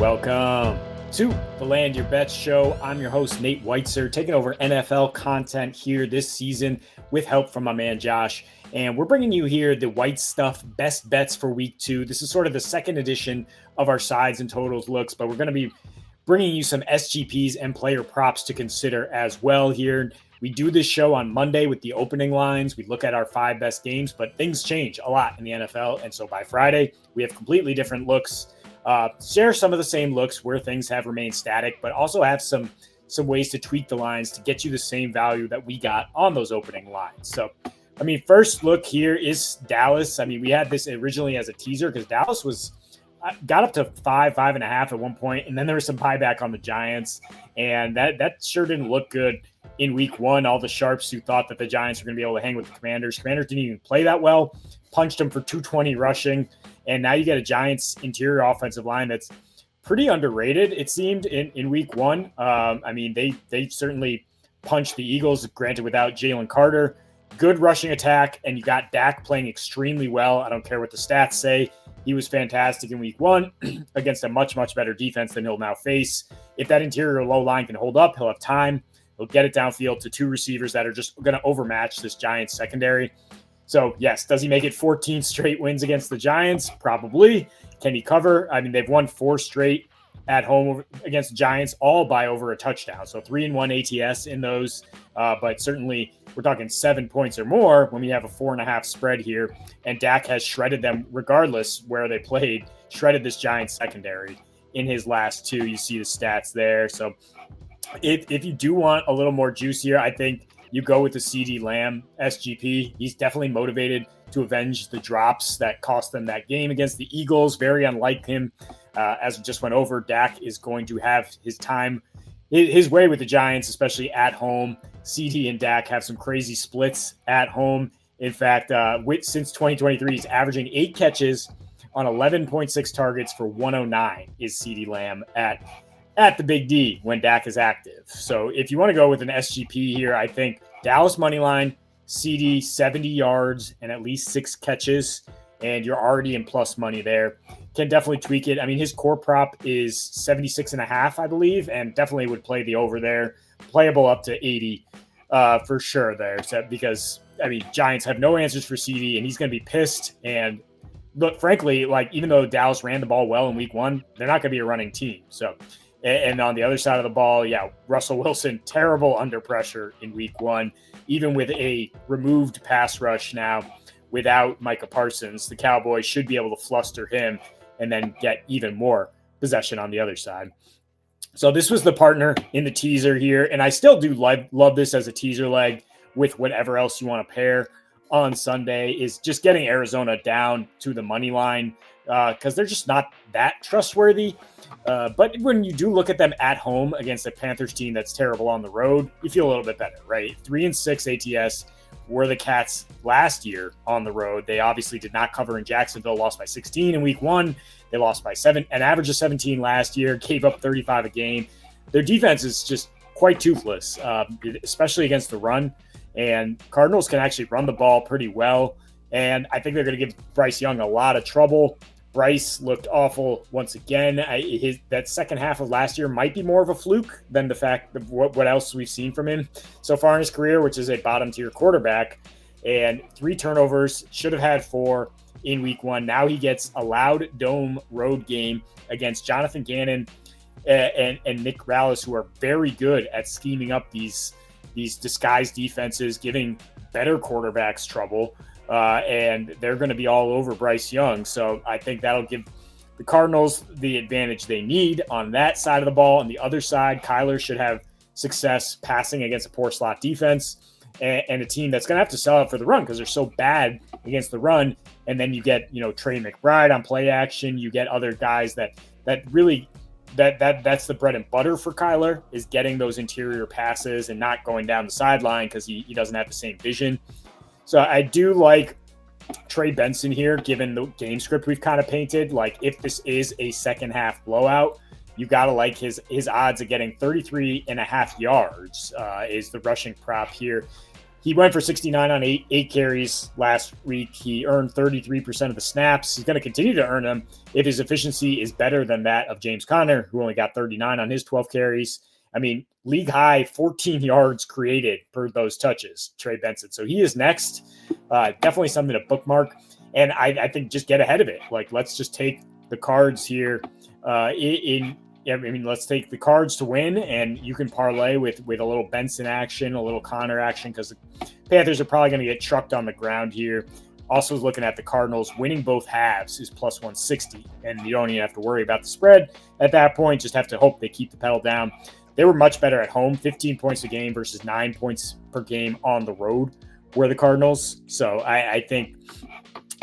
Welcome to the Land Your Bets show. I'm your host, Nate Weitzer, taking over NFL content here this season with help from my man, Josh. And we're bringing you here the white stuff best bets for week 2. This is sort of the second edition of our sides and totals looks, but we're going to be bringing you some SGPs and player props to consider as well here. We do this show on Monday with the opening lines. We look at our 5 best games, but things change a lot in the NFL. And so by Friday, we have completely different looks. Share some of the same looks where things have remained static, but also have some ways to tweak the lines to get you the same value that we got on those opening lines. So, first look here is Dallas. We had this originally as a teaser because Dallas got up to 5.5 at one point, and then there was some buyback on the Giants, and that sure didn't look good in week 1. All the sharps who thought that the Giants were going to be able to hang with the Commanders didn't even play that well, punched them for 220 rushing. And now you get a Giants interior offensive line that's pretty underrated, it seemed, in week 1. They certainly punched the Eagles, granted without Jalen Carter. Good rushing attack, and you got Dak playing extremely well. I don't care what the stats say. He was fantastic in week 1 against a much, much better defense than he'll now face. If that interior low line can hold up, he'll have time. He'll get it downfield to 2 receivers that are just going to overmatch this Giants secondary. So, yes, does he make it 14 straight wins against the Giants? Probably. Can he cover? They've won 4 straight at home against the Giants, all by over a touchdown. So 3-1 ATS in those. But certainly we're talking 7 points or more when we have a 4.5 spread here. And Dak has shredded them regardless where they played, shredded this Giants secondary in his last 2. You see the stats there. So if you do want a little more juice here, I think you go with the CeeDee Lamb SGP. He's definitely motivated to avenge the drops that cost them that game against the Eagles. Very unlike him. As we just went over, Dak is going to have his time, his way with the Giants, especially at home. CeeDee and Dak have some crazy splits at home. In fact, since 2023, he's averaging 8 catches on 11.6 targets for 109 is CeeDee Lamb at the Big D when Dak is active. So if you want to go with an SGP here, I think Dallas money line, CeeDee 70 yards and at least 6 catches, and you're already in plus money there. Can definitely tweak it. His core prop is 76.5, I believe, and definitely would play the over there. Playable up to 80 for sure there. So, because, Giants have no answers for CeeDee, and he's going to be pissed. And look, frankly, even though Dallas ran the ball well in week 1, they're not going to be a running team. So, and on the other side of the ball, Russell Wilson, terrible under pressure in week 1, even with a removed pass rush now without Micah Parsons. The Cowboys should be able to fluster him and then get even more possession on the other side. So this was the partner in the teaser here, and I still do love this as a teaser leg with whatever else you want to pair on Sunday, is just getting Arizona down to the money line because they're just not that trustworthy. But when you do look at them at home against a Panthers team that's terrible on the road, you feel a little bit better, right? 3-6 ATS were the Cats last year on the road. They obviously did not cover in Jacksonville, lost by 16 in week 1. They lost by an average of 17 last year, gave up 35 a game. Their defense is just quite toothless, especially against the run. And Cardinals can actually run the ball pretty well. And I think they're going to give Bryce Young a lot of trouble. Bryce looked awful once again. That second half of last year might be more of a fluke than the fact of what else we've seen from him so far in his career, which is a bottom-tier quarterback. And 3 turnovers, should have had 4 in week 1. Now he gets a loud dome road game against Jonathan Gannon and Nick Rallis, who are very good at scheming up these disguised defenses, giving better quarterbacks trouble. And they're going to be all over Bryce Young. So I think that'll give the Cardinals the advantage they need on that side of the ball. On the other side, Kyler should have success passing against a poor slot defense and a team that's going to have to sell out for the run because they're so bad against the run. And then you get, Trey McBride on play action. You get other guys that really that's the bread and butter for Kyler, is getting those interior passes and not going down the sideline because he doesn't have the same vision. So I do like Trey Benson here, given the game script we've kind of painted. Like, if this is a second half blowout, you got to like his odds of getting 33.5 yards is the rushing prop here. He went for 69 on eight carries last week. He earned 33% of the snaps. He's going to continue to earn them if his efficiency is better than that of James Conner, who only got 39 on his 12 carries. I mean, league high 14 yards created per those touches, Trey Benson. So he is next. Definitely something to bookmark. And I think just get ahead of it. Like, let's just take the Cards here let's take the Cards to win, and you can parlay with a little Benson action, a little Conner action, because the Panthers are probably going to get trucked on the ground here. Also looking at the Cardinals, winning both halves is plus 160, and you don't even have to worry about the spread at that point. Just have to hope they keep the pedal down. They were much better at home, 15 points a game versus 9 points per game on the road were the Cardinals. So I think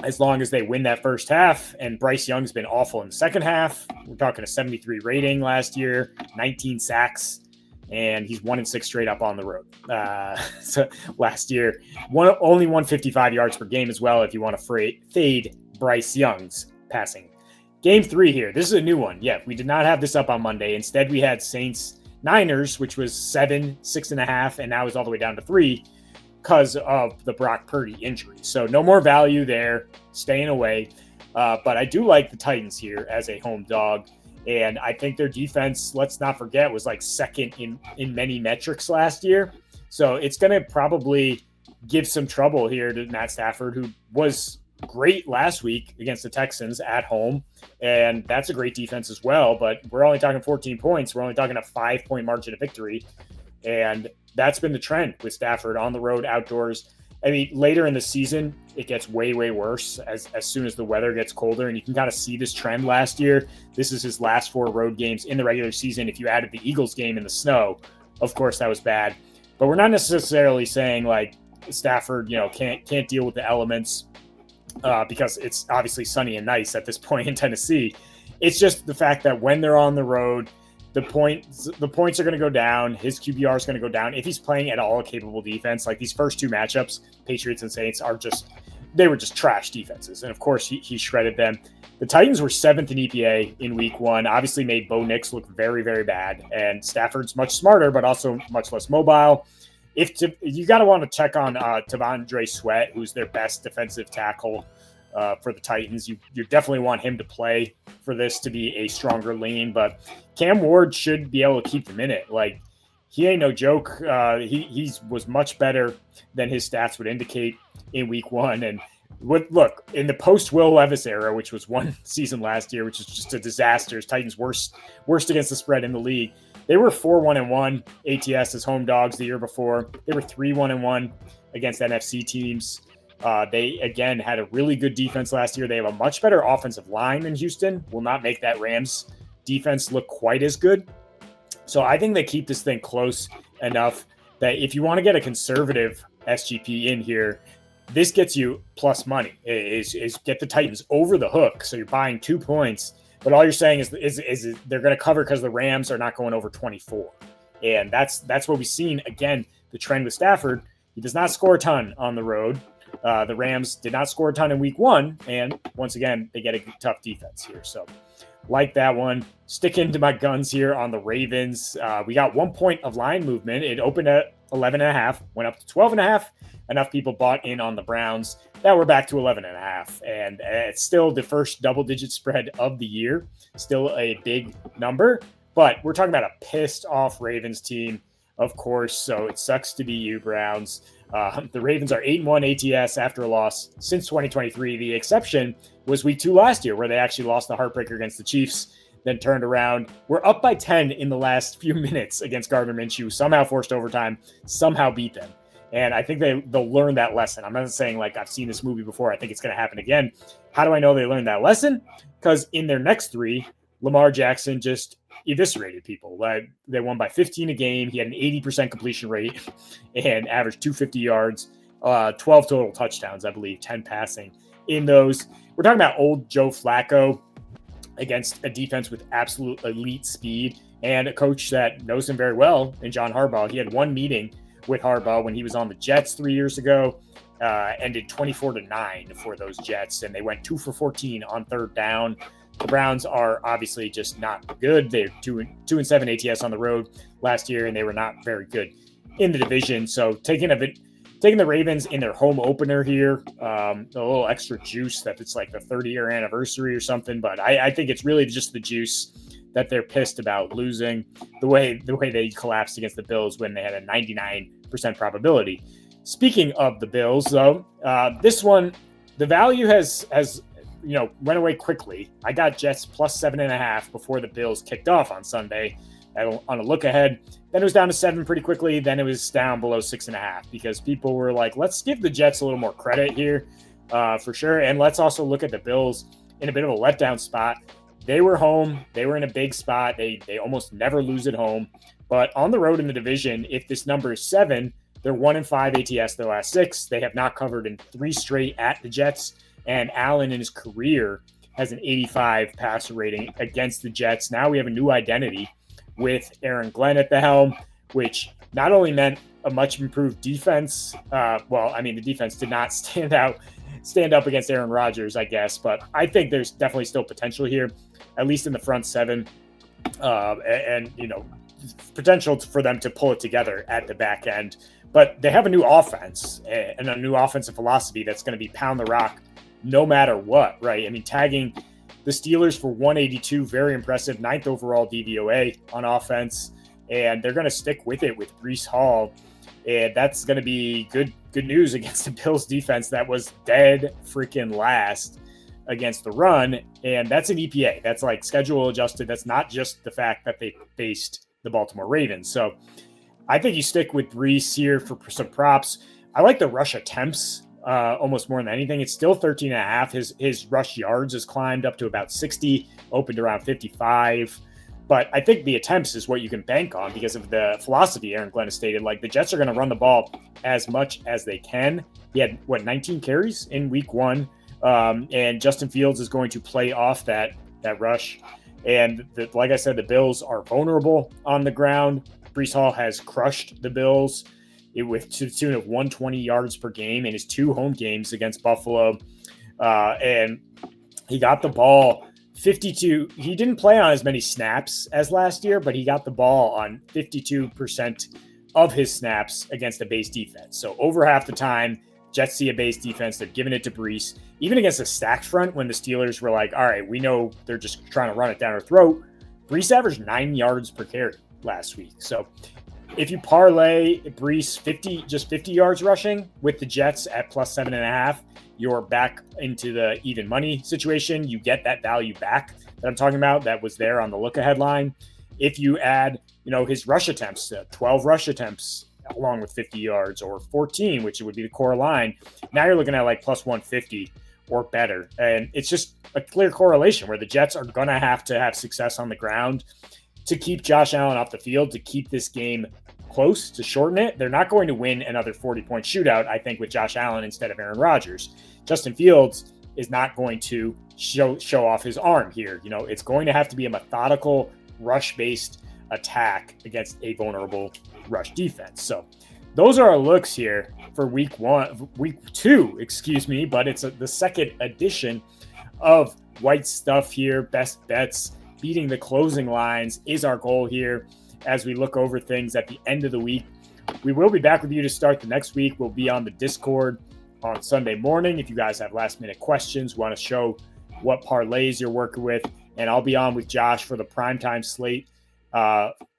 as long as they win that first half, and Bryce Young's been awful in the second half. We're talking a 73 rating last year, 19 sacks, and he's 1-6 straight up on the road. So last year, only 155 yards per game as well if you want to fade Bryce Young's passing. Game 3 here. This is a new one. Yeah, we did not have this up on Monday. Instead, we had Saints-Niners, which was 7, 6.5, and now is all the way down to 3. Because of the Brock Purdy injury. So no more value there, staying away. But I do like the Titans here as a home dog. And I think their defense, let's not forget, was like second in many metrics last year. So it's going to probably give some trouble here to Matt Stafford, who was great last week against the Texans at home. And that's a great defense as well. But we're only talking 14 points. We're only talking a 5-point margin of victory. And that's been the trend with Stafford on the road, outdoors. I mean, later in the season, it gets way, way worse as soon as the weather gets colder. And you can kind of see this trend last year. This is his last 4 road games in the regular season. If you added the Eagles game in the snow, of course, that was bad. But we're not necessarily saying like Stafford, can't deal with the elements because it's obviously sunny and nice at this point in Tennessee. It's just the fact that when they're on the road, the points are going to go down. His QBR is going to go down. If he's playing at all a capable defense, like these first 2 matchups, Patriots and Saints they were just trash defenses. And of course he shredded them. The Titans were 7th in EPA in week 1, obviously made Bo Nix look very, very bad. And Stafford's much smarter, but also much less mobile. You got to want to check on T'Vondre Sweat, who's their best defensive tackle for the Titans. You definitely want him to play for this to be a stronger lean, but Cam Ward should be able to keep them in it. Like, he ain't no joke. He was much better than his stats would indicate in week 1. And look, in the post-Will Levis era, which was one season last year, which is just a disaster, Titans worst against the spread in the league. They were 4-1-1 ATS as home dogs the year before. They were 3-1-1 against NFC teams. They, again, had a really good defense last year. They have a much better offensive line than Houston. Will not make that Rams defense look quite as good. So I think they keep this thing close enough that if you want to get a conservative SGP in here, this gets you plus money, is get the Titans over the hook. So you're buying 2 points, but all you're saying is they're going to cover because the Rams are not going over 24. And that's what we've seen. Again, the trend with Stafford, he does not score a ton on the road. The Rams did not score a ton in week 1. And once again, they get a tough defense here. So like that one. Sticking to my guns here on the Ravens. We got 1 point of line movement. It opened at 11.5, went up to 12.5. Enough people bought in on the Browns that we're back to 11.5. And it's still the first double-digit spread of the year. Still a big number. But we're talking about a pissed-off Ravens team, of course. So it sucks to be you, Browns. The Ravens are 8-1 ATS after a loss since 2023. The exception was week 2 last year, where they actually lost the heartbreaker against the Chiefs, then turned around. We're up by 10 in the last few minutes against Gardner Minshew, somehow forced overtime, somehow beat them. And I think they'll learn that lesson. I'm not saying like I've seen this movie before. I think it's going to happen again. How do I know they learned that lesson? Because in their next 3, Lamar Jackson just eviscerated people. They won by 15 a game. He had an 80% completion rate and averaged 250 yards, 12 total touchdowns, I believe, 10 passing in those. We're talking about old Joe Flacco against a defense with absolute elite speed and a coach that knows him very well in John Harbaugh. He had one meeting with Harbaugh when he was on the Jets 3 years ago, ended 24-9 for those Jets, and they went 2 for 14 on third down. The Browns are obviously just not good. They're 2-7 ATS on the road last year, and they were not very good in the division. So taking taking the Ravens in their home opener here. A little extra juice that it's like the 30-year anniversary or something, but I think it's really just the juice that they're pissed about losing the way they collapsed against the Bills when they had a 99% probability. Speaking of the Bills, though, this one, the value has went away quickly. I got Jets plus 7.5 before the Bills kicked off on Sunday on a look ahead. Then it was down to 7 pretty quickly. Then it was down below 6.5 because people were like, let's give the Jets a little more credit here for sure. And let's also look at the Bills in a bit of a letdown spot. They were home. They were in a big spot. They almost never lose at home. But on the road in the division, if this number is 7, they're 1-5 ATS their last 6. They have not covered in 3 straight at the Jets. And Allen in his career has an 85 passer rating against the Jets. Now we have a new identity with Aaron Glenn at the helm, which not only meant a much improved defense. The defense did not stand up against Aaron Rodgers, I guess. But I think there's definitely still potential here, at least in the front 7. Potential for them to pull it together at the back end. But they have a new offense and a new offensive philosophy that's going to be pound the rock no matter what, right? I mean, tagging the Steelers for 182, very impressive, 9th overall DVOA on offense, and they're going to stick with it with Breece Hall, and that's going to be good news against the Bills defense that was dead freaking last against the run, and that's an EPA. That's like schedule adjusted. That's not just the fact that they faced the Baltimore Ravens. So I think you stick with Breece here for some props. I like the rush attempts almost more than anything. It's still 13.5. His rush yards has climbed up to about 60, opened around 55. But I think the attempts is what you can bank on because of the philosophy Aaron Glenn has stated. Like, the Jets are going to run the ball as much as they can. He had, 19 carries in week 1. And Justin Fields is going to play off that rush. And like I said, the Bills are vulnerable on the ground. Breece Hall has crushed the Bills to the tune of 120 yards per game in his 2 home games against Buffalo. And he got the ball 52. He didn't play on as many snaps as last year, but he got the ball on 52% of his snaps against a base defense. So over half the time, Jets see a base defense. They're giving it to Breece. Even against a stacked front, when the Steelers were like, all right, we know they're just trying to run it down our throat, Breece averaged 9 yards per carry last week. So if you parlay Breece 50 yards rushing with the Jets at plus 7.5, you're back into the even money situation. You get that value back that I'm talking about that was there on the look ahead line. If you add, his rush attempts, 12 rush attempts along with 50 yards, or 14, which would be the core line, now you're looking at like plus 150 or better. And it's just a clear correlation where the Jets are going to have success on the ground to keep Josh Allen off the field, to keep this game close, to shorten it. They're not going to win another 40-point shootout, I think, with Josh Allen instead of Aaron Rodgers. Justin Fields is not going to show off his arm here. It's going to have to be a methodical, rush-based attack against a vulnerable rush defense. So those are our looks here for week 2, but it's the second edition of White Stuff here. Best bets, beating the closing lines is our goal here as we look over things at the end of the week. We will be back with you to start the next week. We'll be on the Discord on Sunday morning. If you guys have last minute questions, want to show what parlays you're working with, and I'll be on with Josh for the primetime slate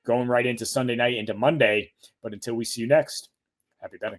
going right into Sunday night into Monday. But until we see you next, happy betting.